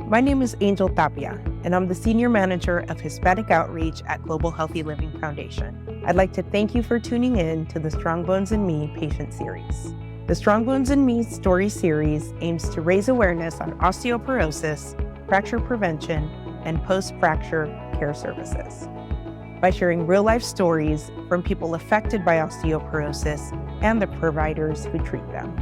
My name is Angel Tapia, and I'm the Senior Manager of Hispanic Outreach at Global Healthy Living Foundation. I'd like to thank you for tuning in to the Strong Bones and Me Patient Series. The Strong Bones and Me Story Series aims to raise awareness on osteoporosis, fracture prevention, and post-fracture care services by sharing real-life stories from people affected by osteoporosis and the providers who treat them.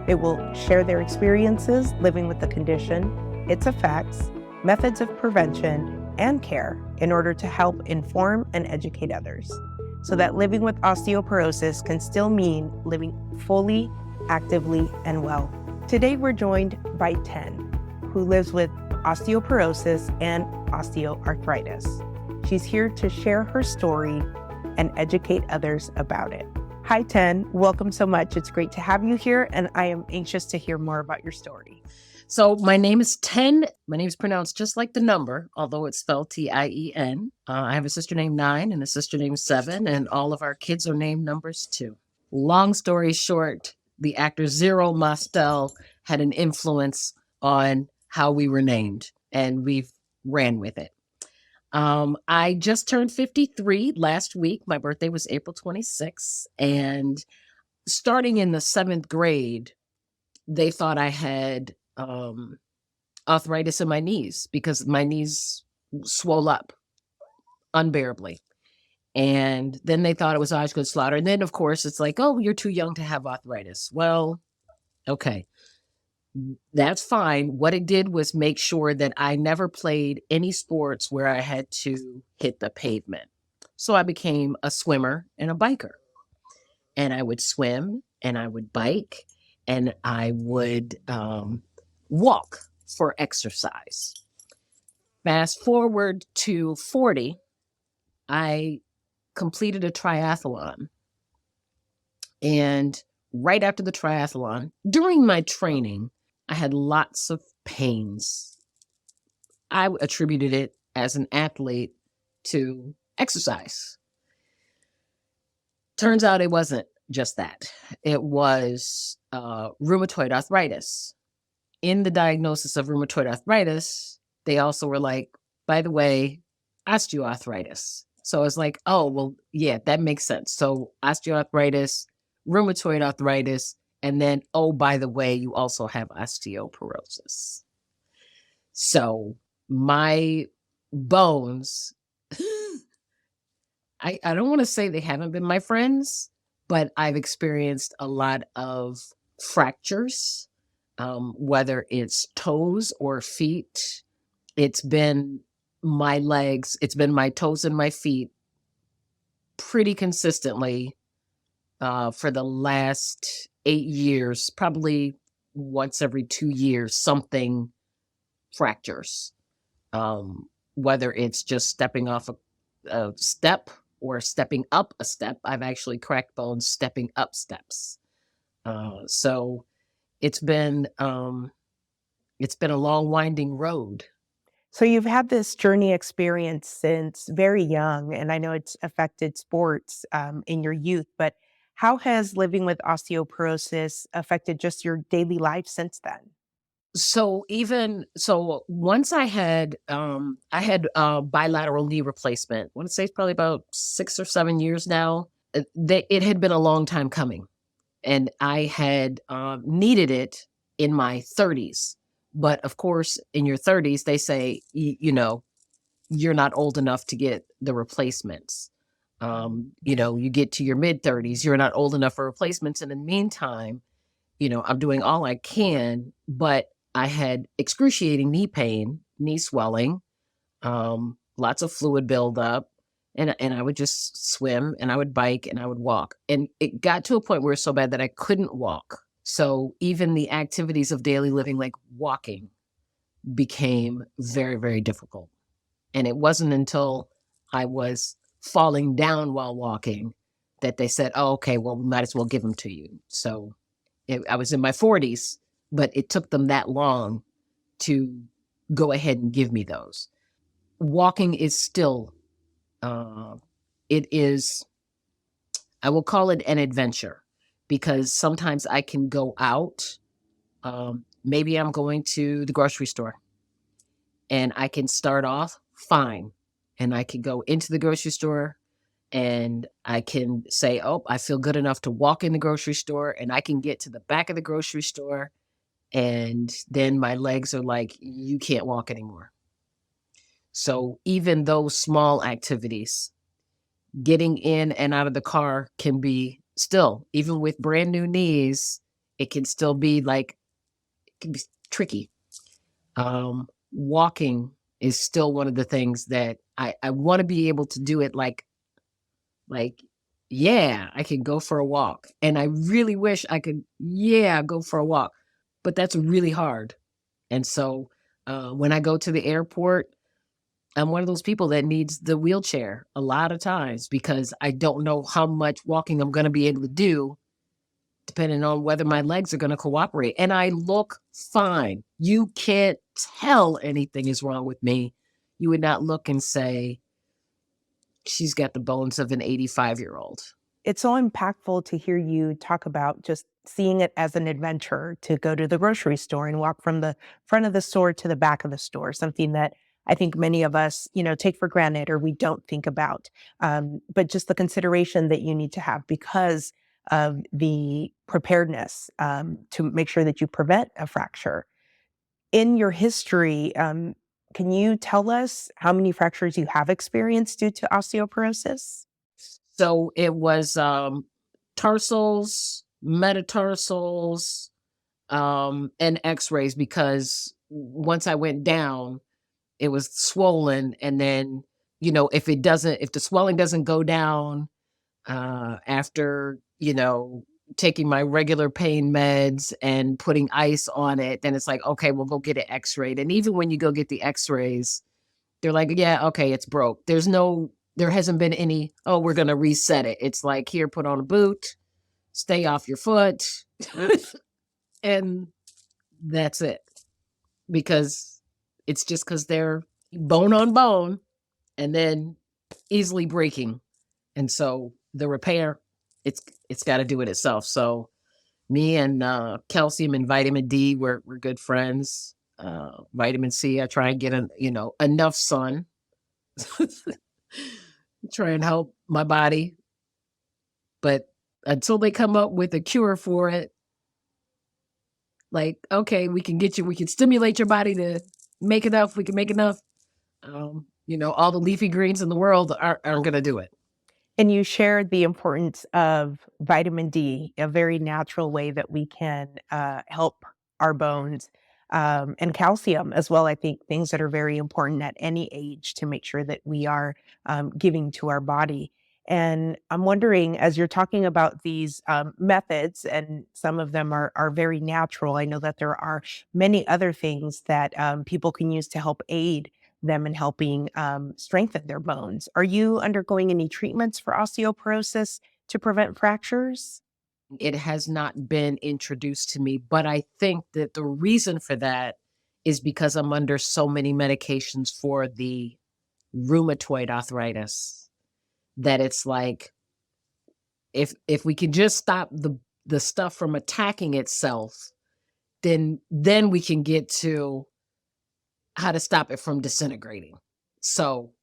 It will share their experiences living with the condition, its effects, methods of prevention, and care in order to help inform and educate others, so that living with osteoporosis can still mean living fully, actively, and well. Today we're joined by Tien, who lives with osteoporosis and osteoarthritis. She's here to share her story and educate others about it. Hi, Tien. Welcome so much. It's great to have you here, and I am anxious to hear more about your story. So my name is Tien. My name is pronounced just like the number, although it's spelled Tien. I have a sister named 9 and a sister named 7, and all of our kids are named numbers too. Long story short, the actor Zero Mostel had an influence on how we were named, and we've ran with it. I just turned 53 last week. My birthday was April 26th. And starting in the 7th grade, they thought I had arthritis in my knees because my knees swole up unbearably. And then they thought it was Osgood Slaughter. And then, of course, it's like, oh, you're too young to have arthritis. Well, okay. That's fine. What it did was make sure that I never played any sports where I had to hit the pavement. So I became a swimmer and a biker. And I would swim and I would bike and I would walk for exercise. Fast forward to 40, I completed a triathlon. And right after the triathlon, during my training, I had lots of pains. I attributed it as an athlete to exercise. Turns out it wasn't just that. It was rheumatoid arthritis. In the diagnosis of rheumatoid arthritis, they also were like, by the way, osteoarthritis. So I was like, oh, well, yeah, that makes sense. So osteoarthritis, rheumatoid arthritis, and then, oh, by the way, you also have osteoporosis. So my bones, I don't want to say they haven't been my friends, but I've experienced a lot of fractures, whether it's toes or feet. It's been my legs, it's been my toes and my feet pretty consistently for the last 8 years, probably once every 2 years, something fractures. Whether it's just stepping off a step or stepping up a step. I've actually cracked bones stepping up steps. So it's been a long, winding road. So you've had this journey experience since very young, and I know it's affected sports in your youth, but how has living with osteoporosis affected just your daily life since then? So once I had bilateral knee replacement. I want to say it's probably about 6 or 7 years now. It had been a long time coming, and I had needed it in my 30s. But of course, in your 30s, they say you're not old enough to get the replacements. You get to your mid 30s, you're not old enough for replacements. And in the meantime, I'm doing all I can, but I had excruciating knee pain, knee swelling, lots of fluid buildup, and I would just swim and I would bike and I would walk. And it got to a point where it was so bad that I couldn't walk. So even the activities of daily living, like walking, became very, very difficult. And it wasn't until I was falling down while walking that they said, oh, okay, well, we might as well give them to you. So I was in my 40s, but it took them that long to go ahead and give me those. Walking is still, it is, I will call it an adventure, because sometimes I can go out. Maybe I'm going to the grocery store and I can start off fine. And I can go into the grocery store and I can say, oh, I feel good enough to walk in the grocery store, and I can get to the back of the grocery store. And then my legs are like, you can't walk anymore. So even those small activities, getting in and out of the car can be still, even with brand new knees, it can still be like, it can be tricky. Walking is still one of the things that I want to be able to do it like, yeah, I can go for a walk. And I really wish I could, yeah, go for a walk. But that's really hard. And so when I go to the airport, I'm one of those people that needs the wheelchair a lot of times because I don't know how much walking I'm going to be able to do, depending on whether my legs are going to cooperate. And I look fine. You can't tell anything is wrong with me. You would not look and say, she's got the bones of an 85-year-old. It's so impactful to hear you talk about just seeing it as an adventure to go to the grocery store and walk from the front of the store to the back of the store, something that I think many of us, take for granted or we don't think about. But just the consideration that you need to have because of the preparedness to make sure that you prevent a fracture. In your history, can you tell us how many fractures you have experienced due to osteoporosis? So it was tarsals, metatarsals, and x-rays because once I went down, it was swollen. And then, if the swelling doesn't go down after, taking my regular pain meds and putting ice on it, then it's like, okay, we'll go get it x-rayed. And even when you go get the x-rays, they're like, yeah, okay, it's broke. There hasn't been any, oh, we're going to reset it. It's like, here, put on a boot, stay off your foot. And that's it. Because it's just because they're bone on bone and then easily breaking. And so the repair, it's got to do it itself. So me and calcium and vitamin D, we're good friends. Vitamin C, I try and get enough sun. Try and help my body. But until they come up with a cure for it, like, okay, we can stimulate your body to make enough. We can make enough. All the leafy greens in the world aren't going to do it. And you shared the importance of vitamin D, a very natural way that we can help our bones, and calcium as well. I think things that are very important at any age to make sure that we are giving to our body. And I'm wondering, as you're talking about these methods, and some of them are very natural, I know that there are many other things that people can use to help aid them in helping strengthen their bones. Are you undergoing any treatments for osteoporosis to prevent fractures? It has not been introduced to me, but I think that the reason for that is because I'm under so many medications for the rheumatoid arthritis that it's like, if we can just stop the stuff from attacking itself, then we can get to how to stop it from disintegrating. So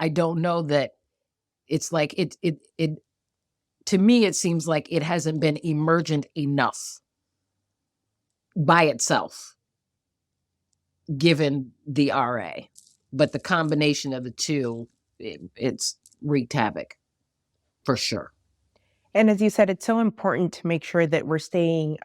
I don't know that it's like it to me, it seems like it hasn't been emergent enough by itself, given the RA. But the combination of the two, it's wreaked havoc for sure. And as you said, it's so important to make sure that we're staying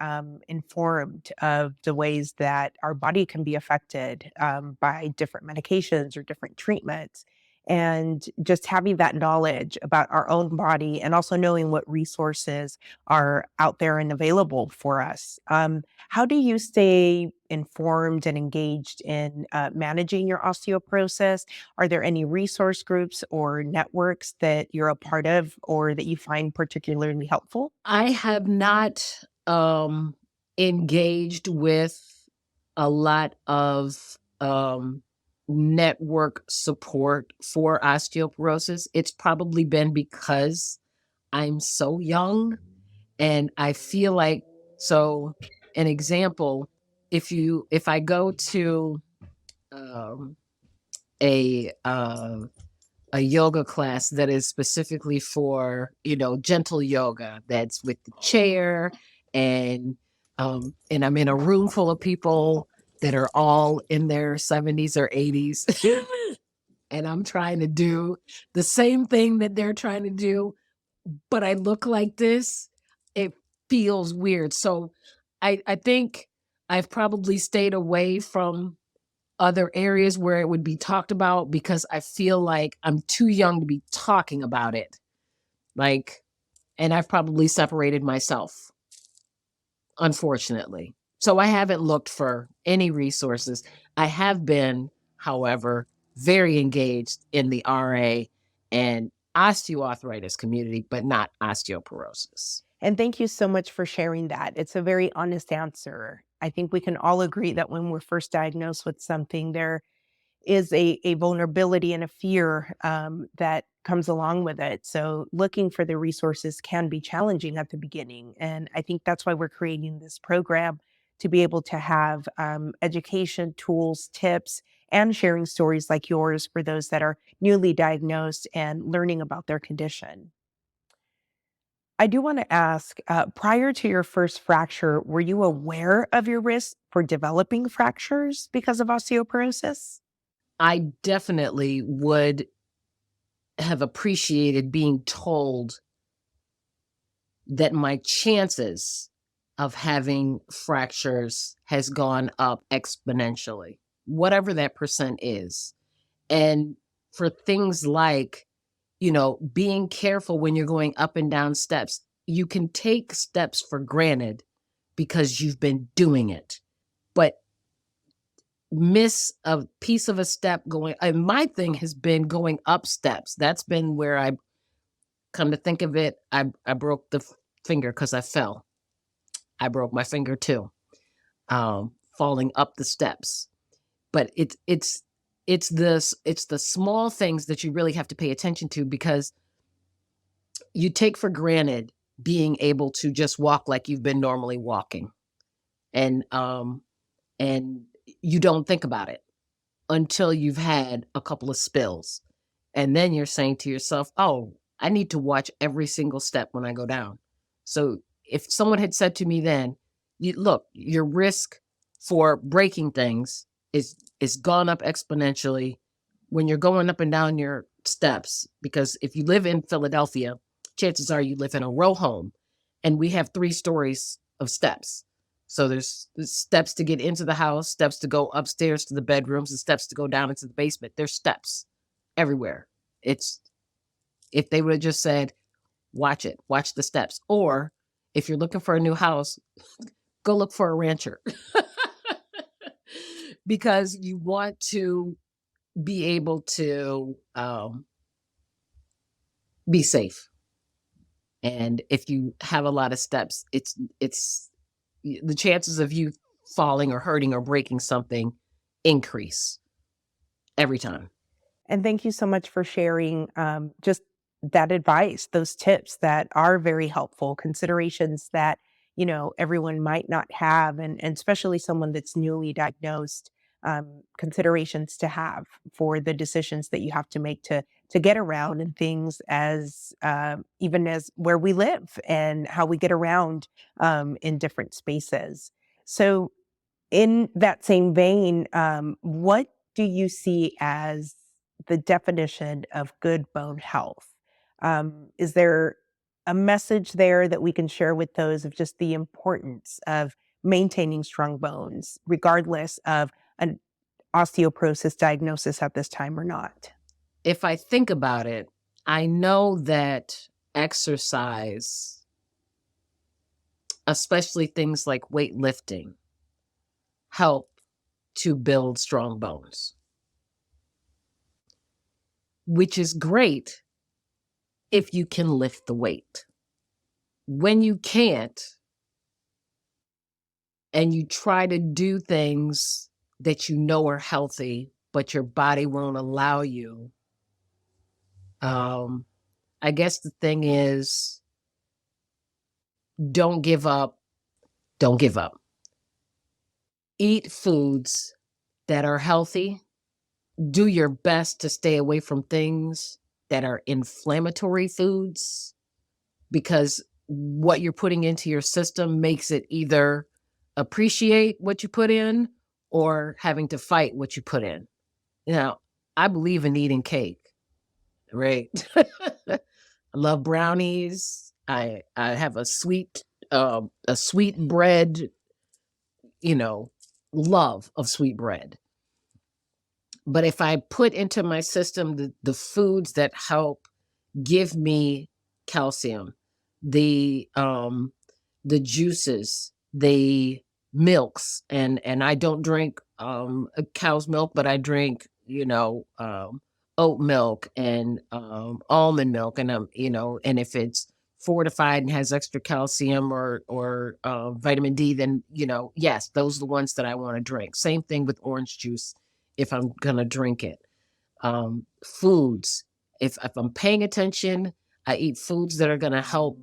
informed of the ways that our body can be affected by different medications or different treatments. And just having that knowledge about our own body and also knowing what resources are out there and available for us. How do you stay informed and engaged in managing your osteoporosis? Are there any resource groups or networks that you're a part of or that you find particularly helpful? I have not engaged with a lot of network support for osteoporosis. It's probably been because I'm so young, and I feel like, so an example, if I go to a yoga class that is specifically for, gentle yoga, that's with the chair, and I'm in a room full of people that are all in their 70s or 80s. And I'm trying to do the same thing that they're trying to do, but I look like this. It feels weird. So I think I've probably stayed away from other areas where it would be talked about because I feel like I'm too young to be talking about it. Like, and I've probably separated myself, unfortunately. So I haven't looked for any resources. I have been, however, very engaged in the RA and osteoarthritis community, but not osteoporosis. And thank you so much for sharing that. It's a very honest answer. I think we can all agree that when we're first diagnosed with something, there is a vulnerability and a fear that comes along with it. So looking for the resources can be challenging at the beginning. And I think that's why we're creating this program, to be able to have education, tools, tips, and sharing stories like yours for those that are newly diagnosed and learning about their condition. I do want to ask, prior to your first fracture, were you aware of your risk for developing fractures because of osteoporosis? I definitely would have appreciated being told that my chances of having fractures has gone up exponentially, whatever that percent is. And for things like, being careful when you're going up and down steps, you can take steps for granted because you've been doing it. But miss a piece of a step going, and my thing has been going up steps. That's been where I come to think of it. I broke the finger because I fell. I broke my finger too, falling up the steps. But it's the small things that you really have to pay attention to, because you take for granted being able to just walk like you've been normally walking, and and you don't think about it until you've had a couple of spills, and then you're saying to yourself, "Oh, I need to watch every single step when I go down." So if someone had said to me then, Look, your risk for breaking things is gone up exponentially when you're going up and down your steps, because if you live in Philadelphia, chances are you live in a row home, and we have 3 stories of steps. So there's steps to get into the house, steps to go upstairs to the bedrooms, and steps to go down into the basement. There's steps everywhere. It's If they would have just said, watch it, watch the steps. Or if you're looking for a new house, go look for a rancher. Because you want to be able to be safe. And if you have a lot of steps, it's the chances of you falling or hurting or breaking something increase every time. And thank you so much for sharing just that advice, those tips that are very helpful, considerations that, everyone might not have, and especially someone that's newly diagnosed, considerations to have for the decisions that you have to make to get around, and things as even as where we live and how we get around in different spaces. So in that same vein, what do you see as the definition of good bone health? Is there a message there that we can share with those of just the importance of maintaining strong bones, regardless of an osteoporosis diagnosis at this time or not? If I think about it, I know that exercise, especially things like weightlifting, help to build strong bones, which is great if you can lift the weight. When you can't, and you try to do things that you know are healthy, but your body won't allow you, I guess the thing is, don't give up. Don't give up. Eat foods that are healthy, do your best to stay away from things that are inflammatory foods, because what you're putting into your system makes it either appreciate what you put in or having to fight what you put in. Now, I believe in eating cake, right? I love brownies. I have a sweet bread, you know, love of sweet bread. But if I put into my system the foods that help give me calcium, the juices, the milks, and I don't drink a cow's milk, but I drink, oat milk and almond milk, and and if it's fortified and has extra calcium or vitamin D, then yes, those are the ones that I want to drink. Same thing with orange juice if I'm gonna drink it. Foods, if I'm paying attention, I eat foods that are gonna help,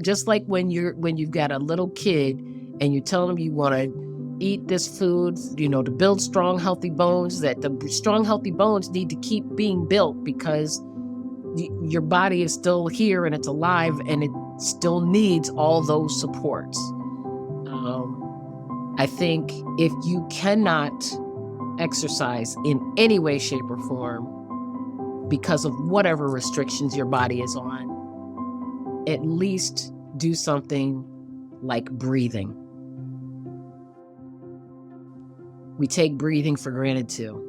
just like when you've got a little kid and you tell them you want to eat this food, to build strong, healthy bones, that the strong, healthy bones need to keep being built because your body is still here and it's alive and it still needs all those supports. I think if you cannot exercise in any way, shape, or form because of whatever restrictions your body is on, at least do something like breathing. We take breathing for granted too.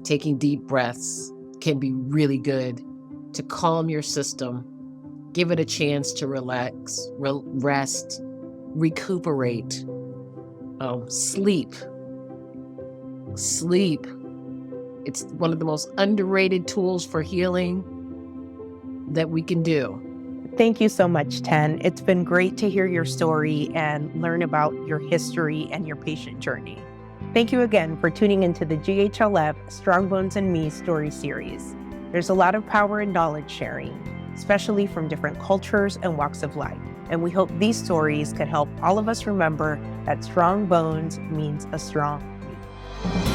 Taking deep breaths can be really good to calm your system, give it a chance to relax, rest, recuperate, sleep. Sleep. It's one of the most underrated tools for healing that we can do. Thank you so much, Tien. It's been great to hear your story and learn about your history and your patient journey. Thank you again for tuning into the GHLF Strong Bones and Me story series. There's a lot of power in knowledge sharing, especially from different cultures and walks of life. And we hope these stories could help all of us remember that strong bones means a strong me.